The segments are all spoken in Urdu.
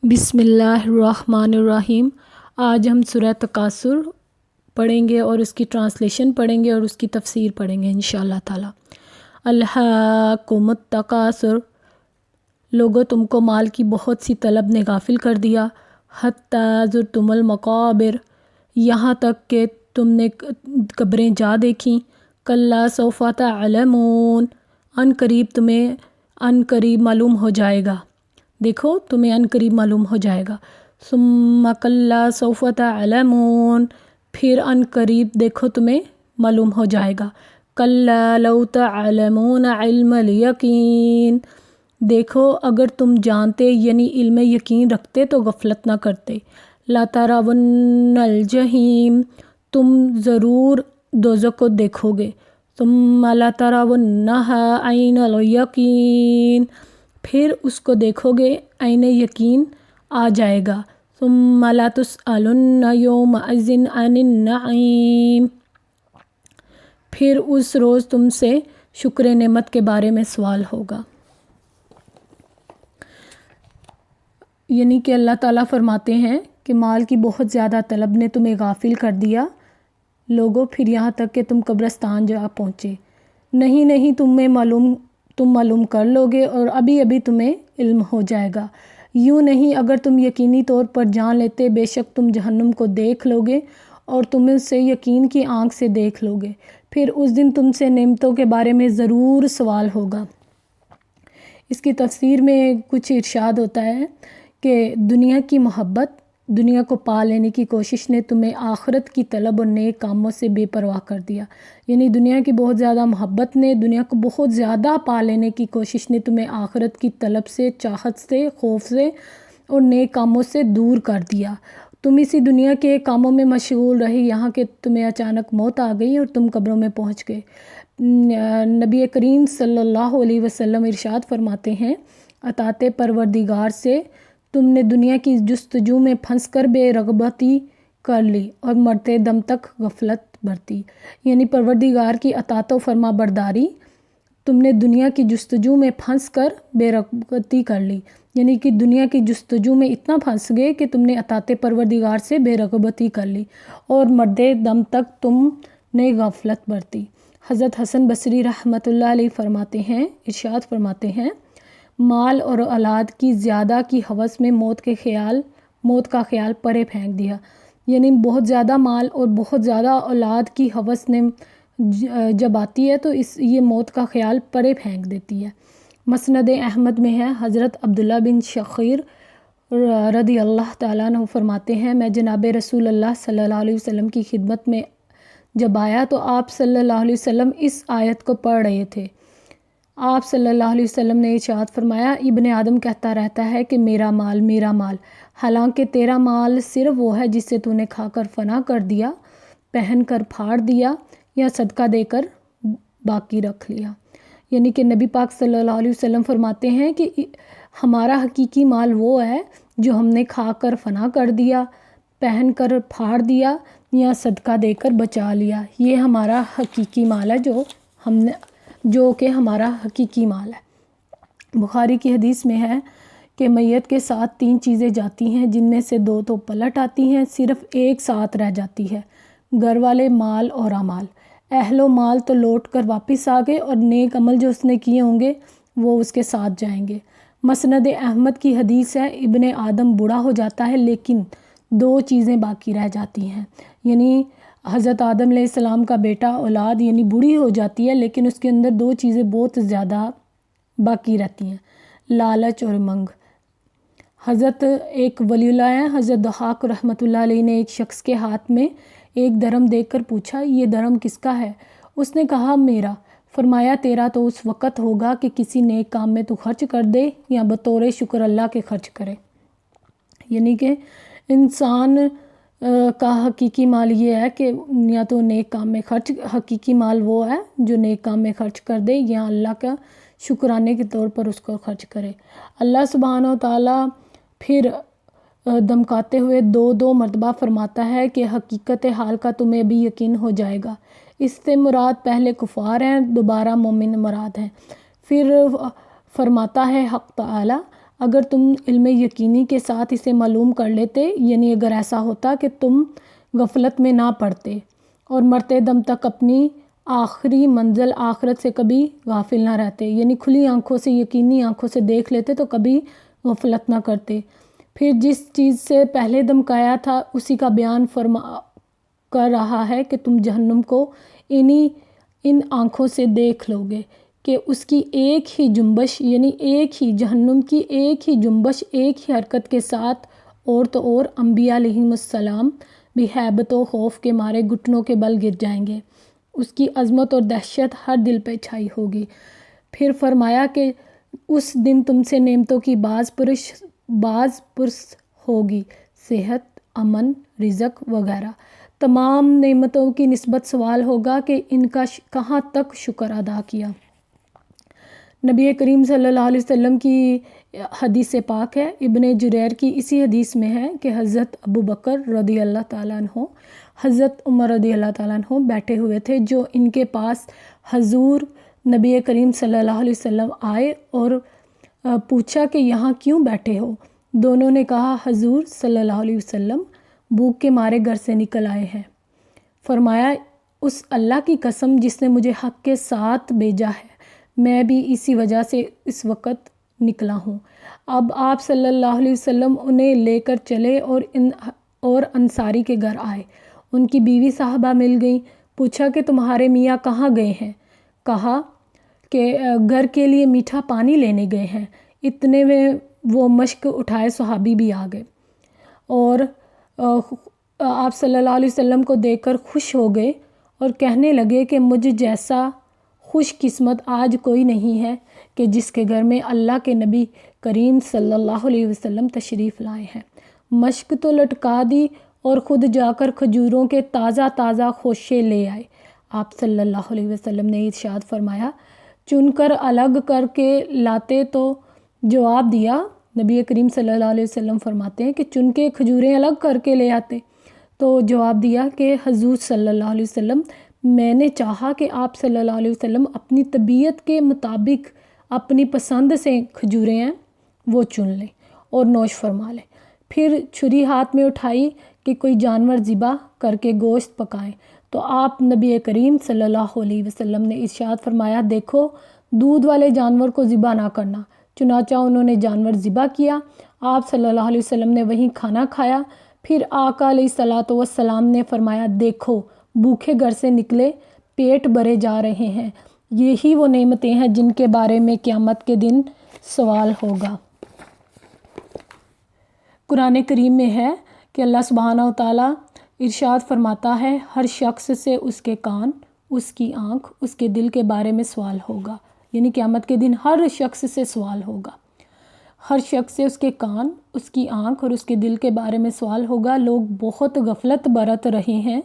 بسم اللہ الرحمن الرحیم۔ آج ہم سورہ تکاثر پڑھیں گے اور اس کی ٹرانسلیشن پڑھیں گے اور اس کی تفسیر پڑھیں گے انشاءاللہ تعالی۔ الہاکم التکاثر، لوگو تم کو مال کی بہت سی طلب نے غافل کر دیا، حتی زرتم المقابر، یہاں تک کہ تم نے قبریں جا دیکھیں، کلا سوف تعلمون، ان قریب معلوم ہو جائے گا، دیکھو تمہیں ان قریب معلوم ہو جائے گا۔ ثم کلا سوف تعلمون، پھر ان قریب دیکھو تمہیں معلوم ہو جائے گا۔ کلا لو تعلمون علم الیقین، دیکھو اگر تم جانتے یعنی علم یقین رکھتے تو غفلت نہ کرتے۔ لترون الجحیم، تم ضرور دوزخ کو دیکھو گے۔ ثم لترونها عین الیقین، پھر اس کو دیکھو گے عین یقین آ جائے گا۔ ثم لتسألن یومئذ عن النعیم، پھر اس روز تم سے شکر نعمت کے بارے میں سوال ہوگا۔ یعنی کہ اللہ تعالیٰ فرماتے ہیں کہ مال کی بہت زیادہ طلب نے تمہیں غافل کر دیا لوگوں، پھر یہاں تک کہ تم قبرستان جا پہنچے۔ نہیں تم معلوم کر لو گے اور ابھی تمہیں علم ہو جائے گا۔ یوں نہیں، اگر تم یقینی طور پر جان لیتے بے شک تم جہنم کو دیکھ لو گے اور تم اسے یقین کی آنکھ سے دیکھ لو گے، پھر اس دن تم سے نعمتوں کے بارے میں ضرور سوال ہوگا۔ اس کی تفسیر میں کچھ ارشاد ہوتا ہے کہ دنیا کی محبت، دنیا کو پا لینے کی کوشش نے تمہیں آخرت کی طلب اور نیک کاموں سے بے پرواہ کر دیا۔ یعنی دنیا کی بہت زیادہ محبت نے، دنیا کو بہت زیادہ پا لینے کی کوشش نے تمہیں آخرت کی طلب سے، چاہت سے، خوف سے اور نیک کاموں سے دور کر دیا۔ تم اسی دنیا کے کاموں میں مشغول رہے یہاں کہ تمہیں اچانک موت آ گئی اور تم قبروں میں پہنچ گئے۔ نبی کریم صلی اللہ علیہ وسلم ارشاد فرماتے ہیں، اطاعت پروردگار سے تم نے دنیا کی جستجو میں پھنس کر بے رغبتی کر لی اور مرتے دم تک غفلت برتی۔ یعنی پروردگار کی اطاعت و فرما برداری تم نے دنیا کی جستجو میں پھنس کر بے رغبتی کر لی، یعنی کہ دنیا کی جستجو میں اتنا پھنس گئے کہ تم نے اطاعت پروردگار سے بے رغبتی کر لی اور مرتے دم تک تم نے غفلت برتی۔ حضرت حسن بصری رحمۃ اللہ علیہ فرماتے ہیں، ارشاد فرماتے ہیں، مال اور اولاد کی زیادہ کی ہوس میں موت کا خیال پرے پھینک دیا۔ یعنی بہت زیادہ مال اور بہت زیادہ اولاد کی ہوس نے جب آتی ہے تو یہ موت کا خیال پرے پھینک دیتی ہے۔ مسند احمد میں ہے، حضرت عبداللہ بن شخیر رضی اللہ تعالیٰ عنہ فرماتے ہیں، میں جناب رسول اللہ صلی اللہ علیہ وسلم کی خدمت میں جب آیا تو آپ صلی اللہ علیہ وسلم اس آیت کو پڑھ رہے تھے۔ آپ صلی اللہ علیہ وسلم نے ارشاد فرمایا، ابن آدم کہتا رہتا ہے کہ میرا مال، میرا مال، حالانکہ تیرا مال صرف وہ ہے جسے تو نے کھا کر فنا کر دیا، پہن کر پھاڑ دیا یا صدقہ دے کر باقی رکھ لیا۔ یعنی کہ نبی پاک صلی اللہ علیہ وسلم فرماتے ہیں کہ ہمارا حقیقی مال وہ ہے جو ہم نے کھا کر فنا کر دیا، پہن کر پھاڑ دیا یا صدقہ دے کر بچا لیا۔ یہ ہمارا حقیقی مال ہے جو کہ ہمارا حقیقی مال ہے۔ بخاری کی حدیث میں ہے کہ میت کے ساتھ 3 چیزیں جاتی ہیں جن میں سے 2 تو پلٹ آتی ہیں، صرف ایک ساتھ رہ جاتی ہے، گھر والے، مال اور اعمال۔ اہل و مال تو لوٹ کر واپس آ گئے اور نیک عمل جو اس نے کیے ہوں گے وہ اس کے ساتھ جائیں گے۔ مسند احمد کی حدیث ہے، ابن آدم بوڑھا ہو جاتا ہے لیکن 2 چیزیں باقی رہ جاتی ہیں۔ یعنی حضرت آدم علیہ السلام کا بیٹا اولاد یعنی بوڑھی ہو جاتی ہے لیکن اس کے اندر 2 چیزیں بہت زیادہ باقی رہتی ہیں، لالچ اور منگ۔ حضرت ایک ولی اللہ ہیں، حضرت ضحاک رحمۃ اللہ علیہ نے ایک شخص کے ہاتھ میں ایک درہم دیکھ کر پوچھا، یہ درہم کس کا ہے؟ اس نے کہا میرا۔ فرمایا تیرا تو اس وقت ہوگا کہ کسی نیک کام میں تو خرچ کر دے یا بطور شکر اللہ کے خرچ کرے۔ یعنی کہ انسان کا حقیقی مال یہ ہے کہ یا تو نیک کام میں حقیقی مال وہ ہے جو نیک کام میں خرچ کر دے یا اللہ کا شکرانے کے طور پر اس کو خرچ کرے۔ اللہ سبحانہ و تعالیٰ پھر دمکاتے ہوئے 2 مرتبہ فرماتا ہے کہ حقیقت حال کا تمہیں بھی یقین ہو جائے گا۔ اس سے مراد پہلے کفار ہیں، دوبارہ مومن مراد ہیں۔ پھر فرماتا ہے حق تعالیٰ، اگر تم علم یقینی کے ساتھ اسے معلوم کر لیتے، یعنی اگر ایسا ہوتا کہ تم غفلت میں نہ پڑتے اور مرتے دم تک اپنی آخری منزل آخرت سے کبھی غافل نہ رہتے، یعنی کھلی آنکھوں سے، یقینی آنکھوں سے دیکھ لیتے تو کبھی غفلت نہ کرتے۔ پھر جس چیز سے پہلے دمکایا تھا اسی کا بیان کر رہا ہے کہ تم جہنم کو ان آنکھوں سے دیکھ لو گے کہ اس کی ایک ہی جنبش، یعنی ایک ہی جہنم کی ایک ہی جنبش، ایک ہی حرکت کے ساتھ اور تو اور انبیاء علیہم السلام بھی ہیبت و خوف کے مارے گھٹنوں کے بل گر جائیں گے۔ اس کی عظمت اور دہشت ہر دل پہ چھائی ہوگی۔ پھر فرمایا کہ اس دن تم سے نعمتوں کی باز پرس ہوگی، صحت، امن، رزق وغیرہ تمام نعمتوں کی نسبت سوال ہوگا کہ ان کا کہاں تک شکر ادا کیا۔ نبی کریم صلی اللہ علیہ وسلم کی حدیث پاک ہے، ابن جریر کی اسی حدیث میں ہے کہ حضرت ابو بکر رضی اللہ تعالیٰ عنہ، حضرت عمر رضی اللہ تعالیٰ عنہ بیٹھے ہوئے تھے، جو ان کے پاس حضور نبی کریم صلی اللہ علیہ وسلم آئے اور پوچھا کہ یہاں کیوں بیٹھے ہو؟ دونوں نے کہا حضور صلی اللہ علیہ وسلم بھوک کے مارے گھر سے نکل آئے ہیں۔ فرمایا اس اللہ کی قسم جس نے مجھے حق کے ساتھ بھیجا ہے، میں بھی اسی وجہ سے اس وقت نکلا ہوں۔ اب آپ صلی اللہ علیہ وسلم انہیں لے کر چلے اور انصاری کے گھر آئے۔ ان کی بیوی صاحبہ مل گئیں، پوچھا کہ تمہارے میاں کہاں گئے ہیں؟ کہا کہ گھر کے لیے میٹھا پانی لینے گئے ہیں۔ اتنے میں وہ مشک اٹھائے صحابی بھی آ گئے اور آپ صلی اللہ علیہ وسلم کو دیکھ کر خوش ہو گئے اور کہنے لگے کہ مجھ جیسا خوش قسمت آج کوئی نہیں ہے کہ جس کے گھر میں اللہ کے نبی کریم صلی اللہ علیہ وسلم تشریف لائے ہیں۔ مشک تو لٹکا دی اور خود جا کر کھجوروں کے تازہ خوشے لے آئے۔ آپ صلی اللہ علیہ وسلم نے ارشاد فرمایا چن کر الگ کر کے لاتے تو جواب دیا، نبی کریم صلی اللہ علیہ وسلم فرماتے ہیں کہ چن کے کھجوریں الگ کر کے لے آتے تو جواب دیا کہ حضور صلی اللہ علیہ وسلم میں نے چاہا کہ آپ صلی اللہ علیہ وسلم اپنی طبیعت کے مطابق اپنی پسند سے کھجوریں ہیں وہ چن لیں اور نوش فرما لیں۔ پھر چھری ہاتھ میں اٹھائی کہ کوئی جانور ذبح کر کے گوشت پکائیں تو آپ نبی کریم صلی اللہ علیہ وسلم نے ارشاد فرمایا دیکھو دودھ والے جانور کو ذبح نہ کرنا۔ چنانچہ انہوں نے جانور ذبح کیا، آپ صلی اللہ علیہ وسلم نے وہیں کھانا کھایا۔ پھر آقا علیہ الصلوۃ والسلام نے فرمایا دیکھو بھوکے گھر سے نکلے پیٹ بھرے جا رہے ہیں، یہی وہ نعمتیں ہیں جن کے بارے میں قیامت کے دن سوال ہوگا۔ قرآن کریم میں ہے کہ اللہ سبحانہ و تعالیٰ ارشاد فرماتا ہے ہر شخص سے اس کے کان، اس کی آنکھ، اس کے دل کے بارے میں سوال ہوگا، یعنی قیامت کے دن ہر شخص سے سوال ہوگا۔ ہر شخص سے اس کے کان، اس کی آنکھ اور اس کے دل کے بارے میں سوال ہوگا۔ لوگ بہت غفلت برت رہے ہیں،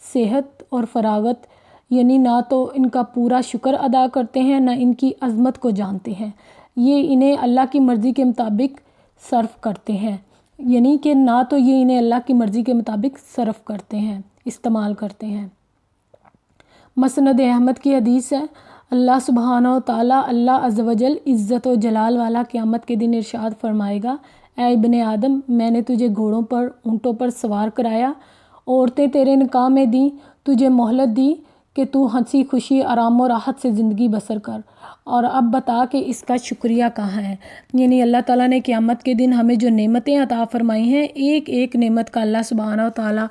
صحت اور فراغت، یعنی نہ تو ان کا پورا شکر ادا کرتے ہیں نہ ان کی عظمت کو جانتے ہیں۔ یہ انہیں اللہ کی مرضی کے مطابق صرف کرتے ہیں، یعنی کہ نہ تو یہ انہیں اللہ کی مرضی کے مطابق صرف کرتے ہیں، استعمال کرتے ہیں۔ مسند احمد کی حدیث ہے، اللہ سبحانہ و تعالیٰ اللہ عز و جل عزت و جلال والا قیامت کے دن ارشاد فرمائے گا اے ابن آدم میں نے تجھے گھوڑوں پر، اونٹوں پر سوار کرایا، عورتیں تیرے نکاح میں دیں، تجھے مہلت دی کہ تو ہنسی خوشی آرام و راحت سے زندگی بسر کر، اور اب بتا کہ اس کا شکریہ کہاں ہے۔ یعنی اللہ تعالیٰ نے قیامت کے دن ہمیں جو نعمتیں عطا فرمائی ہیں، ایک ایک نعمت کا اللہ سبحانہ و تعالیٰ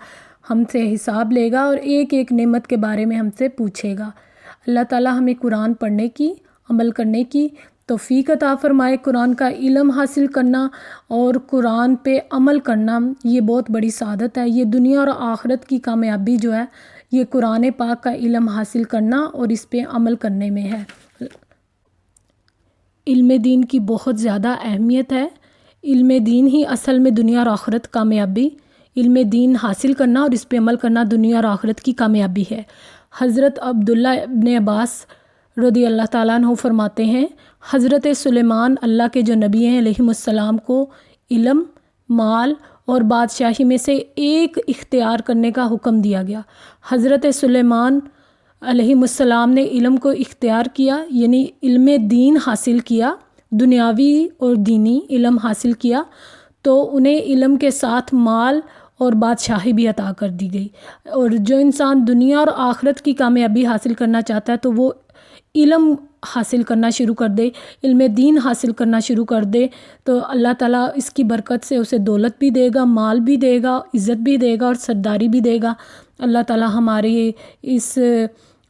ہم سے حساب لے گا اور ایک ایک نعمت کے بارے میں ہم سے پوچھے گا۔ اللہ تعالیٰ ہمیں قرآن پڑھنے کی، عمل کرنے کی توفیق عطا فرمائے۔ قرآن کا علم حاصل کرنا اور قرآن پہ عمل کرنا یہ بہت بڑی سعادت ہے۔ یہ دنیا اور آخرت کی کامیابی جو ہے یہ قرآن پاک کا علم حاصل کرنا اور اس پہ عمل کرنے میں ہے۔ علم دین کی بہت زیادہ اہمیت ہے۔ علم دین ہی اصل میں دنیا اور آخرت کامیابی، علم دین حاصل کرنا اور اس پہ عمل کرنا دنیا اور آخرت کی کامیابی ہے۔ حضرت عبداللہ ابن عباس رضی اللہ تعالیٰ عنہ فرماتے ہیں حضرت سلیمان اللہ کے جو نبی ہیں علیہم السلام کو علم، مال اور بادشاہی میں سے ایک اختیار کرنے کا حکم دیا گیا۔ حضرت سلیمان علیہ السلام نے علم کو اختیار کیا، یعنی علم دین حاصل کیا دنیاوی اور دینی علم حاصل کیا تو انہیں علم کے ساتھ مال اور بادشاہی بھی عطا کر دی گئی. اور جو انسان دنیا اور آخرت کی کامیابی حاصل کرنا چاہتا ہے تو وہ علم حاصل کرنا شروع کر دے، علم دین حاصل کرنا شروع کر دے، تو اللہ تعالیٰ اس کی برکت سے اسے دولت بھی دے گا، مال بھی دے گا، عزت بھی دے گا اور سرداری بھی دے گا. اللہ تعالیٰ ہمارے اس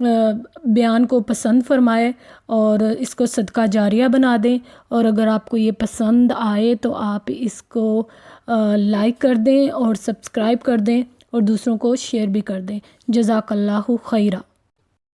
بیان کو پسند فرمائے اور اس کو صدقہ جاریہ بنا دیں. اور اگر آپ کو یہ پسند آئے تو آپ اس کو لائک کر دیں اور سبسکرائب کر دیں اور دوسروں کو شیئر بھی کر دیں. جزاک اللہ خیرہ.